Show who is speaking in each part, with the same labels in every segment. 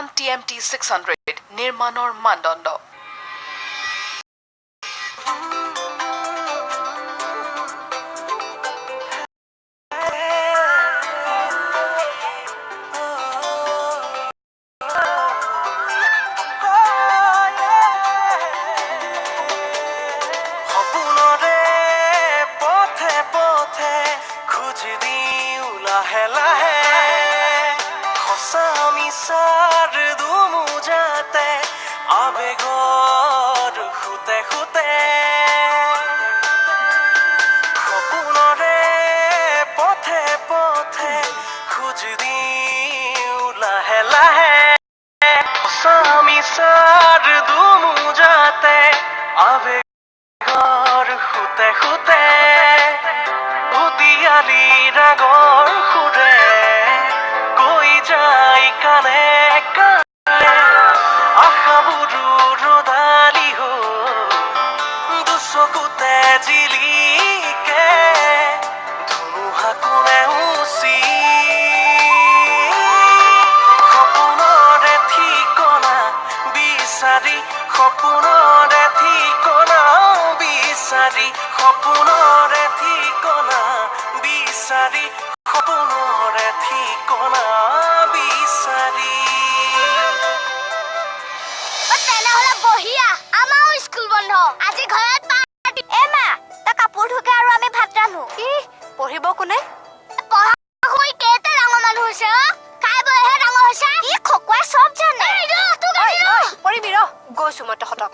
Speaker 1: Nissan TMT 600 নিৰ্মাণৰ মানদণ্ড পঢ়িব কোনে পঢ়িবি ৰ গৈছো মই তহঁতক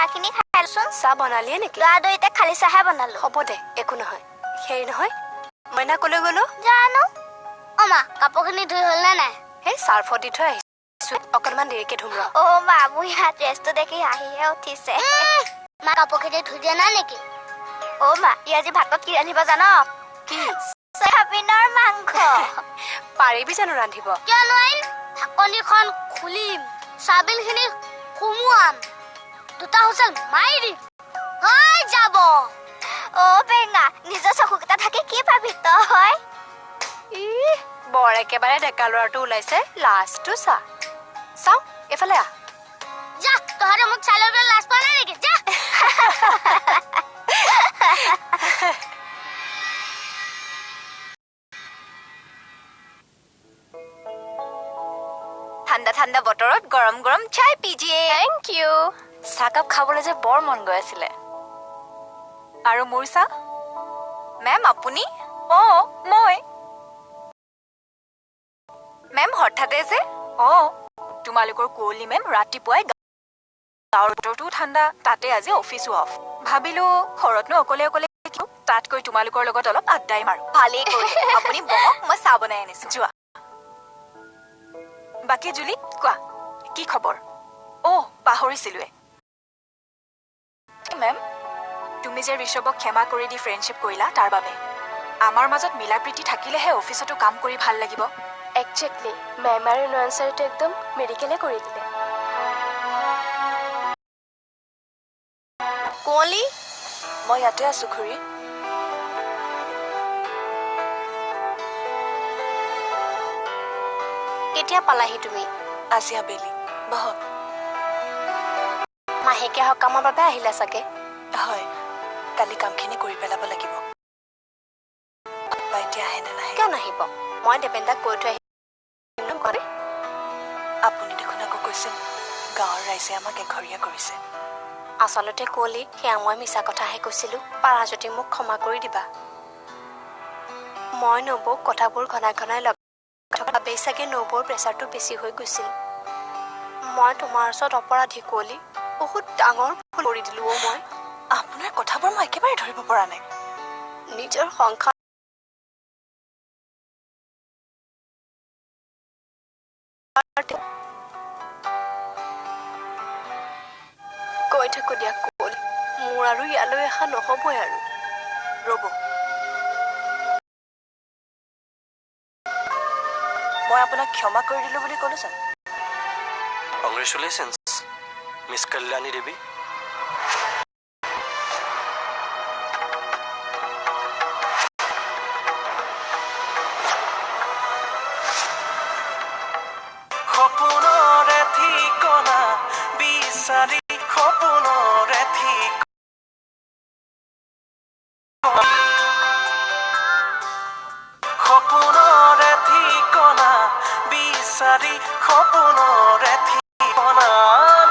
Speaker 2: চাহখিনি খাইছোন
Speaker 1: চাহ বনালিয়ে নেকি
Speaker 2: লৰা দুইটা খালি চাহে বনালো
Speaker 1: হ'ব দে একো নহয় হেৰি নহয় মইনা কলৈ গ'লো
Speaker 2: জানো অমা কাপোৰখিনি ধুই হ'ল নে নাই
Speaker 1: সেই চাৰ্ফত দি থৈ আহিছো অকণমান দেৰিকে ধুম ৰ
Speaker 2: মা মোৰ ইয়াত ড্ৰেছটো দেখি হাঁহিহে উঠিছে মা কাপোৰখিনি ধুই দিয়া নাই নেকি মা ই আজি ভাতত কি ৰান্ধিব জান
Speaker 1: কি
Speaker 2: চয়াবিনৰ মাংস
Speaker 1: পাৰিবি জানো ৰান্ধিব
Speaker 2: কিয় নোৱাৰিম ঢাকনিখন খুলিম চাবিলখিনি সুমুৱাম দুটা হুচেল মাৰি দিম হৈ যাব বেঙা নিজৰ চকুকেইটা থাকি কি পাবি তই
Speaker 1: বৰ একেবাৰে ডেকা ল'ৰাটো ওলাইছে লাজটো চাওঁ এফালে আহ
Speaker 2: যা তহঁতে মোক চাই লৈ লাজ পোৱা নাই নেকি যা
Speaker 3: ঠাণ্ডা ঠাণ্ডা বতৰত গৰম গৰম চাই পিজিয়ে থেংক ইউ চাহকাপ খাবলৈ যে বৰ মন গৈ আছিলে আৰু মোৰ চাহ মেম আপুনি মই মেম হঠাতে যে তোমালোকৰ কুঁৱলী মেম ৰাতিপুৱাই গাঁৱৰ বতৰটো ঠাণ্ডা তাতে আজি অফিচো অফ ভাবিলো ঘৰতনো অকলে অকলে তাতকৈ তোমালোকৰ লগত অলপ আড্ডাই মাৰো ভালেই কৰিলে আপুনি বহক মই চাহ বনাই আনিছো যোৱা বাকী জুলি কোৱা কি খবৰ পাহৰিছিলোৱে মেম তুমি যে ঋষভক ক্ষমা কৰি দি ফ্ৰেণ্ডশ্বিপ কৰিলা তাৰ বাবে আমাৰ মাজত মিলা প্ৰীতি থাকিলেহে অফিচতো কাম কৰি ভাল লাগিব
Speaker 1: একজেক্টলি মেম আৰু নয়ন ছাৰটো একদম মেডিকেলে কৰি দিলে কুঁৱলী
Speaker 3: মই ইয়াতে আছো খুৰী
Speaker 1: কেতিয়া পালাহি তুমি
Speaker 3: আজি আবেলি বহক
Speaker 1: মাহেকীয়া সকামৰ বাবে আহিলা চাগে
Speaker 3: হয় কালি কামখিনি কৰি পেলাব লাগিব এতিয়া আহে নে নাহে
Speaker 1: কিয় নাহিব মই দেবেন্দাক কৈ থৈ আহিম কৰে
Speaker 3: আপুনি দেখোন আকৌ কৈছিল গাঁৱৰ ৰাইজে আমাক এঘৰীয়া কৰিছে
Speaker 1: আচলতে কুঁৱলী সেয়া মই মিছা কথাহে কৈছিলো পাৰা যদি মোক ক্ষমা কৰি দিবা মই নবৌক কথাবোৰ ঘনাই ঘনাই লগ ভাবেই চাগে নবৌৰ প্ৰেচাৰটো বেছি হৈ গৈছিল মই তোমাৰ ওচৰত অপৰাধী কুঁৱলী বহুত ডাঙৰ ভুল কৰি দিলো মই
Speaker 3: আপোনাৰ কথাবোৰ মই একেবাৰে ধৰিব পৰা নাই
Speaker 1: নিজৰ সংসাৰ কৈ থাকো দিয়া কুঁৱলী মোৰ আৰু ইয়ালৈ অহা নহবই আৰু
Speaker 3: ৰ'ব মই আপোনাক ক্ষমা কৰি দিলো বুলি ক'লোচোন
Speaker 4: Congratulations, Miss Kalyani Devi. Khopunore thikona bisari khopunore thikona khopunore thikona bisari khopunore thikona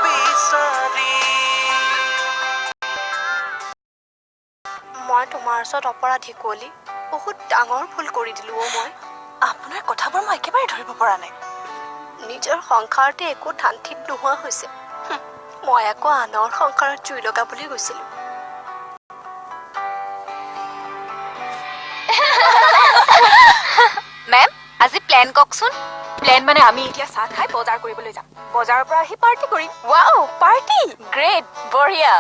Speaker 4: bisari
Speaker 1: মই তোমাৰ ওচৰত অপৰাধী কুঁৱলী বহুত ডাঙৰ ভুল কৰি দিলো মই
Speaker 3: আপোনাৰ কথাবোৰ মই একেবাৰে ধৰিব পৰা নাই
Speaker 1: নিজৰ সংসাৰতে একো ধান ঠিক নোহোৱা হৈছে মই আকৌ আনৰ সংসাৰত জুই লগাবলৈ গৈছিলো
Speaker 3: মেম আজি প্লেন কওকচোন প্লেন মানে আমি এতিয়া চাহ খাই বজাৰ কৰিবলৈ যাম বজাৰৰ পৰা আহি পাৰ্টি কৰিম ৱাও পাৰ্টি গ্ৰেট বঢ়িয়া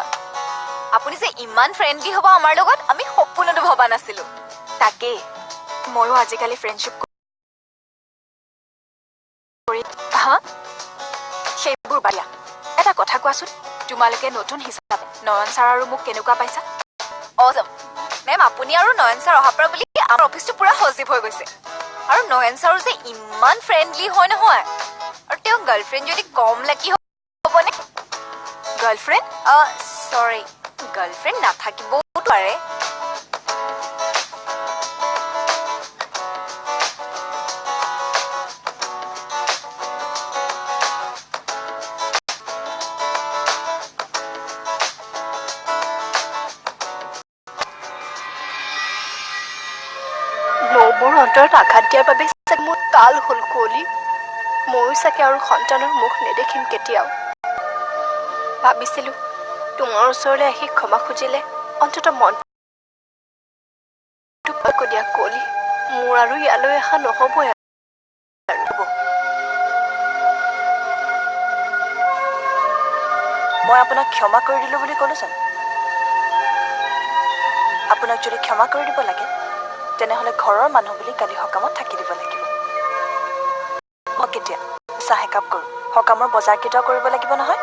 Speaker 3: আপুনি যে ইমান ফ্ৰেণ্ডলি হ'ব আমাৰ লগত আমি সপোনতো ভবা নাছিলো তাকে ময়ো আজিকালি ফ্ৰেণ্ডশ্বিপ কৰি সেইবোৰ বায়া এটা কথা কোৱাচোন তোমালোকে নতুন হিচাপে নয়ন ছাৰ আৰু মোক কেনেকুৱা পাইছা অজম মেম আপুনি আৰু নয়ন ছাৰ অহাৰ পৰা বুলি আমাৰ অফিচটো পুৰা সজীৱ হৈ গৈছে আৰু নয়ন ছাৰো যে ইমান ফ্ৰেণ্ডলি হয় নহয় আৰু তেওঁ গাৰ্লফ্ৰেণ্ড যদি কম লাকি হ'বনে গাৰ্লফ্ৰেণ্ড চৰি গাৰ্লফ্ৰেণ্ড নাথাকিবও পাৰে
Speaker 1: নবৌৰ অন্তৰত আঘাত দিয়াৰ বাবে চাগে মোৰ কাল হ'ল কুঁৱলী ময়ো চাগে আৰু সন্তানৰ মুখ নেদেখিম কেতিয়াও ভাবিছিলো তোমাৰ ওচৰলৈ আহি ক্ষমা খুজিলে অন্ততঃ মনটো পাক দিয়া কলি মোৰ আৰু ইয়ালৈ অহা নহ'বই আৰু
Speaker 3: মই আপোনাক ক্ষমা কৰি দিলোঁ বুলি ক'লোচোন। আপোনাক যদি ক্ষমা কৰি দিব লাগে তেনেহ'লে ঘৰৰ মানুহ বুলি কালি সকামত থাকি দিব লাগিব। মই কেতিয়া চাহ একাপ কৰোঁ, সকামৰ বজাৰ কেইটাও কৰিব লাগিব নহয়।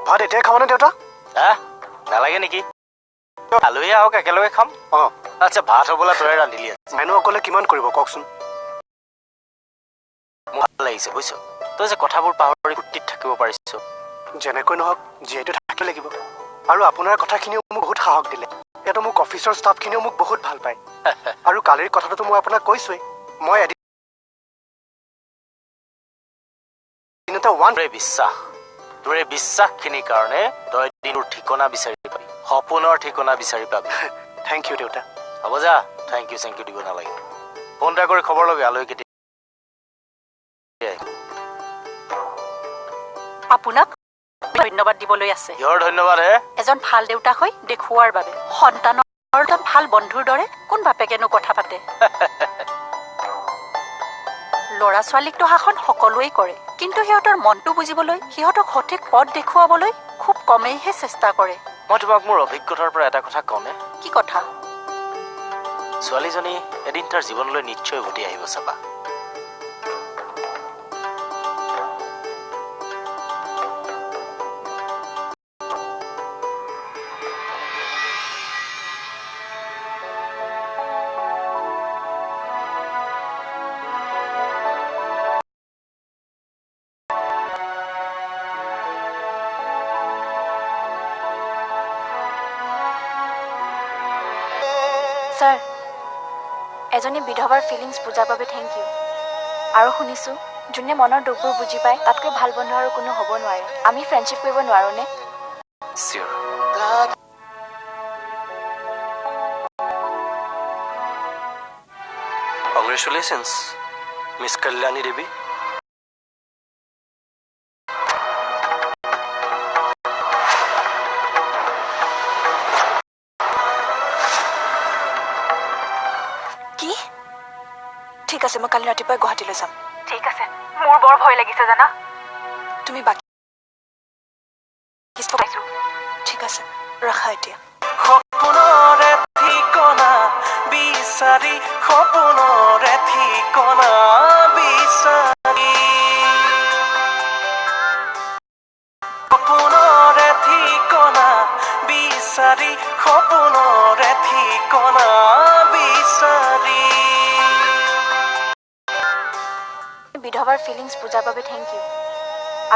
Speaker 5: ভাত এতিয়াই খাবনে দেউতা?
Speaker 4: নালাগে নেকি? আলহী আহক একেলগে খাম।
Speaker 5: অঁ
Speaker 4: আচ্ছা ভাত হ'বলা তই ৰান্ধিলি আছে।
Speaker 5: মানুহ অকলে কিমান কৰিব কওকচোন।
Speaker 4: মোৰ ভাল লাগিছে বুজিছ, তই যে কথাবোৰ পাহৰি ফূৰ্তিত থাকিব পাৰিছ।
Speaker 5: যেনেকৈ নহওক যিহেতু থাকিব লাগিব। আৰু আপোনাৰ কথাখিনিও মোক বহুত সাহস দিলে। ইয়াতো মোক অফিচৰ ষ্টাফখিনিও মোক বহুত ভাল পায়। আৰু কালিৰ কথাটোতো মই আপোনাক কৈছোৱেই, মই এদিন
Speaker 4: তোৰ এই বিশ্বাসখিনিৰ কাৰণে তই দিনৰ ঠিকনা বিচাৰি পাবি, সপোনৰ ঠিকনা বিচাৰি পাবি।
Speaker 5: থেংক ইউ দেউতা।
Speaker 4: হ'ব যা, থেংক ইউ দিব নালাগে। ফোন এটা কৰি খবৰ ল'বি আলহী কেতিয়া।
Speaker 6: আপোনাক ধন্যবাদ দিবলৈ আছে।
Speaker 4: কিহৰ ধন্যবাদ হে?
Speaker 6: এজন ভাল দেউতাক হৈ দেখুওৱাৰ বাবে। সন্তানৰ এজন ভাল বন্ধুৰ দৰে কোন বাপেকেনো কথা পাতে? ল'ৰা ছোৱালীকতো শাসন সকলোৱেই কৰে, কিন্তু সিহঁতৰ মনটো বুজিবলৈ, সিহঁতক সঠিক পথ দেখুৱাবলৈ খুব কমেইহে চেষ্টা কৰে।
Speaker 4: মই তোমাক মোৰ অভিজ্ঞতাৰ পৰা এটা কথা কওঁনে?
Speaker 6: কি কথা?
Speaker 4: ছোৱালীজনী এদিন তাৰ জীৱনলৈ নিশ্চয় উভতি আহিব চাবা।
Speaker 3: ছাৰ, এজনী বিধৱাৰ ফিলিংছ বুজাৰ বাবে থেংক ইউ। আৰু শুনিছোঁ যোনে মনৰ দুখবোৰ বুজি পায় তাতকৈ ভাল বন্ধু আৰু কোনো হ'ব নোৱাৰে। আমি ফ্ৰেণ্ডশ্বিপ কৰিব নোৱাৰোঁনে?
Speaker 4: চিয়'ৰ। কংগ্ৰেচুলেশ্যনছ মিছ কল্যাণী দেৱী।
Speaker 3: কি? ঠিক আছে, মই কালি ৰাতিপুৱাই গুৱাহাটীলৈ যাম।
Speaker 6: ঠিক আছে, মোৰ বৰ ভয় লাগিছে জানা।
Speaker 3: তুমি বাকী ঠিক আছে, ৰাখা এতিয়া।
Speaker 4: সপোনৰে ঠিকনা বিচাৰি, সপোনৰে ঠিকনা বিচাৰি, সপোনৰে ঠিকনা বিচাৰি, সপোনৰে ঠিকনা বিচাৰি।
Speaker 3: বিধৱাৰ ফিলিংছ বুজাৰ বাবে থেংক ইউ।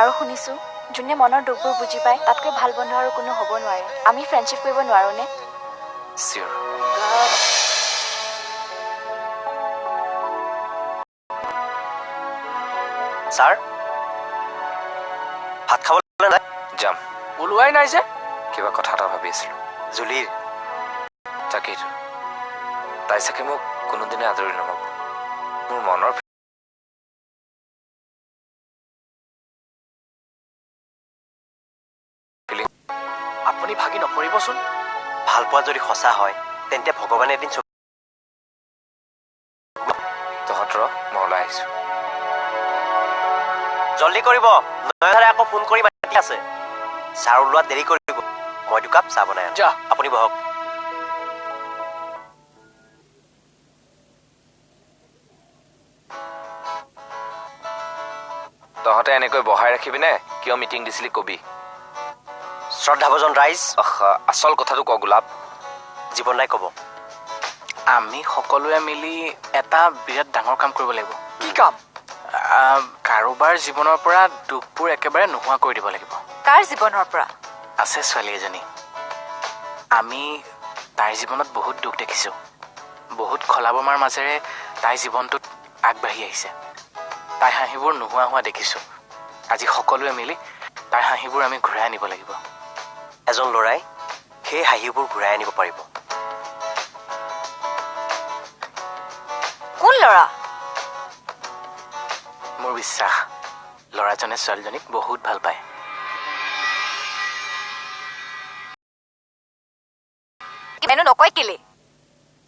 Speaker 3: আৰু শুনিছোঁ যোনে মনৰ দুখবোৰ বুজি পায় তাতকৈ ভাল বন্ধু আৰু কোনো হ'ব নোৱাৰে। আমি ফ্ৰেণ্ডশ্বিপ কৰিব নোৱাৰোঁনে?
Speaker 4: চিয়'ৰ। ছাৰ, ভাত খাবলৈ নাই?
Speaker 7: যাম।
Speaker 4: ওলোৱাই নাই যে?
Speaker 7: কিবা কথা এটা ভাবি আছিলোঁ।
Speaker 4: জুলিৰ
Speaker 7: তাকেইতো, তাই চাগে মোক কোনোদিনে আদৰি নল'ব। মোৰ মনৰ
Speaker 4: আপুনি ভাগি নপৰিবচোন। ভাল পোৱা যদি সঁচা হয় তেন্তে ভগৱানে এদিন
Speaker 7: তহঁত ৰ, মই ওলাই আহিছোঁ।
Speaker 4: জল্দি কৰিব, নয়নৰে আকৌ ফোন কৰি মাতি আছে। চাহ ওলোৱাত দেৰি কৰিব। মই দুকাপ চাহ বনাই আছো। আপুনি বহক।
Speaker 7: তহঁতে এনেকৈ বহাই ৰাখিবিনে? কিয় মিটিং দিছিলি কবি।
Speaker 4: শ্ৰদ্ধাভজন ৰাইজ,
Speaker 7: আচল কথাটো ক গোলাপ।
Speaker 4: জীৱন নাই ক'ব।
Speaker 8: আমি সকলোৱে মিলি এটা বিৰাট ডাঙৰ কাম কৰিব লাগিব।
Speaker 6: কি কাম?
Speaker 8: কাৰোবাৰ জীৱনৰ পৰা দুখবোৰ একেবাৰে নোহোৱা কৰি দিব লাগিব।
Speaker 3: কাৰ জীৱনৰ পৰা?
Speaker 8: আছে ছোৱালী এজনী, আমি তাইৰ জীৱনত বহুত দুখ দেখিছোঁ। বহুত খলা বমাৰ মাজেৰে তাইৰ জীৱনটোত আগবাঢ়ি আহিছে। তাইৰ হাঁহিবোৰ নোহোৱা হোৱা দেখিছোঁ। আজি সকলোৱে মিলি তাইৰ হাঁহিবোৰ আমি ঘূৰাই আনিব লাগিব।
Speaker 4: এজন ল'ৰাই সেই হাঁহিবোৰ ঘূৰাই আনিব পাৰিব।
Speaker 3: কোন ল'ৰা?
Speaker 8: বিশ্বাস ল'ৰাজনে ছোৱালীজনীক বহুত ভাল পায়।
Speaker 3: মেনু নকয় কেলে?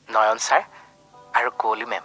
Speaker 8: নয়ন ছাৰ আৰু কুঁৱলী মেম।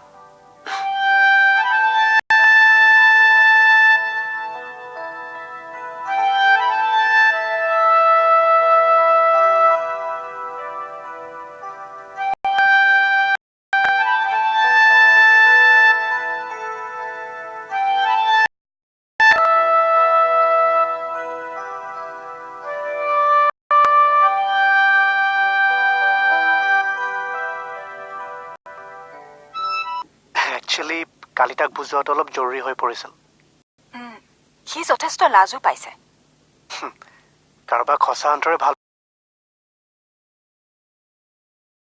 Speaker 5: একচুৱেলি কালি তাক বুজোৱাটো অলপ জৰুৰী হৈ পৰিছিল।
Speaker 3: সি যথেষ্ট লাজো পাইছে।
Speaker 5: কাৰোবাক সঁচা অন্তৰে ভাল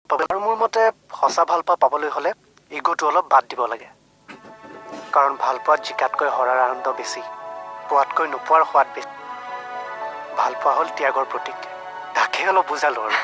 Speaker 5: পাব, আৰু মোৰ মতে সঁচা ভাল পোৱা পাবলৈ হ'লে ইগোটো অলপ বাদ দিব লাগে। কাৰণ ভাল পোৱাত জিকাতকৈ হৰাৰ আনন্দ বেছি, পোৱাতকৈ নোপোৱাৰ সোৱাদ বেছি। ভাল পোৱা হ'ল ত্যাগৰ প্ৰতীক, তাকে অলপ বুজালো আৰু।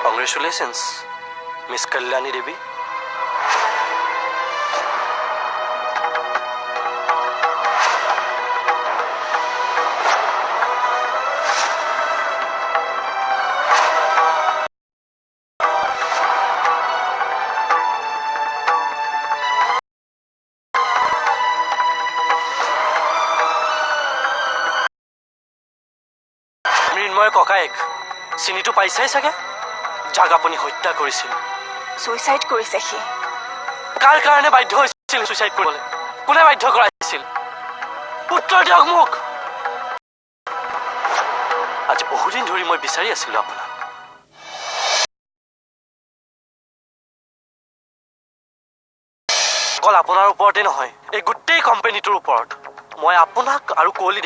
Speaker 4: কংগ্ৰেচুলেশ্যনছ মিছ কল্যাণী দেৱী। মৃন্ময় ককায়েক চিনিটো পাইছাই চাগে, যাক আপুনি হত্যা কৰিছিল।
Speaker 3: ছুইচাইড কৰিছে সি।
Speaker 4: কাৰ কাৰণে বাধ্য হৈছিল ছুইচাইড কৰিবলৈ? কোনে বাধ্য কৰাইছিল? উত্তৰ দিয়ক মোক। আজি বহুদিন ধৰি মই বিচাৰি আছিলো আপোনাক। অকল আপোনাৰ ওপৰতে নহয়, এই গোটেই কোম্পানীটোৰ ওপৰত মই আপোনাক আৰু কুঁৱলী